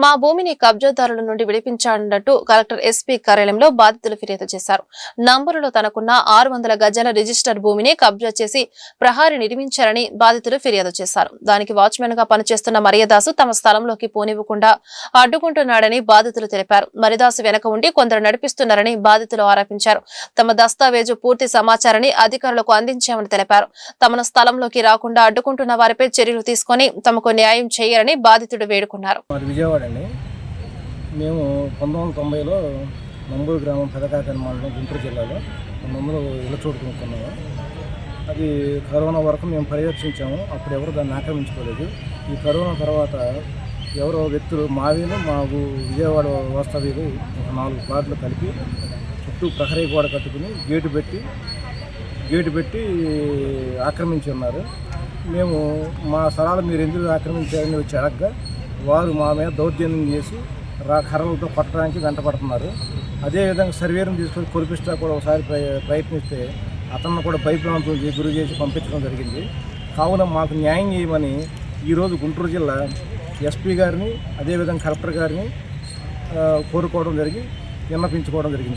మా భూమిని కబ్జాదారుల నుండి విడిపించాలన్నట్టు కలెక్టర్ ఎస్పీ కార్యాలయంలో బాధితులు ఫిర్యాదు చేశారు. నంబురులో తనకున్న 600 గజాల రిజిస్టర్ భూమిని కబ్జా చేసి ప్రహారీ నిర్మించారని బాధితులు ఫిర్యాదు చేశారు. దానికి వాచ్మెన్ గా పనిచేస్తున్న మరియదాసు తమ స్థలంలోకి పోనివ్వకుండా అడ్డుకుంటున్నాడని బాధితులు తెలిపారు. మరియదాసు వెనక ఉండి కొందరు నడిపిస్తున్నారని బాధితులు ఆరోపించారు. తమ దస్తావేజు పూర్తి సమాచారాన్ని అధికారులకు అందించామని తెలిపారు. తమను స్థలంలోకి రాకుండా అడ్డుకుంటున్న వారిపై చర్యలు తీసుకుని తమకు న్యాయం చేయాలని బాధితుడు వేడుకున్నారు. విజయవాడ అండి. మేము 1990లో నంబూరు గ్రామం పెదకాకని మండలం గుంటూరు జిల్లాలో మమ్మల్ని ఇళ్ళ చోటు కొనుక్కున్నాము. అది కరోనా వరకు మేము పర్యవేక్షించాము. అప్పుడు ఎవరు దాన్ని ఆక్రమించుకోలేదు. ఈ కరోనా తర్వాత ఎవరో వ్యక్తులు మాకు విజయవాడ వాస్తవ్యులు ఒక 4 ప్లాట్లు కలిపి చుట్టూ ప్రహరీ గోడ కట్టుకుని గేటు పెట్టి ఆక్రమించి ఉన్నారు. మేము మా స్థలాలు మీరు ఎందుకు ఆక్రమించారని వచ్చి అడగగా వారు మా మీద దౌర్జన్యం చేసి కర్రలతో కొట్టడానికి వెంటపడుతున్నారు. అదేవిధంగా సర్వేరుని తీసుకొని కొలిపిస్తా కూడా ఒకసారి ప్రయత్నిస్తే అతన్ని కూడా భయభ్రాంతులు గురి చేసి పంపించడం జరిగింది. కావున మాకు న్యాయం చేయమని ఈరోజు గుంటూరు జిల్లా ఎస్పీ గారిని అదేవిధంగా కలెక్టర్ గారిని కోరుకోవడం విన్నపించుకోవడం జరిగింది.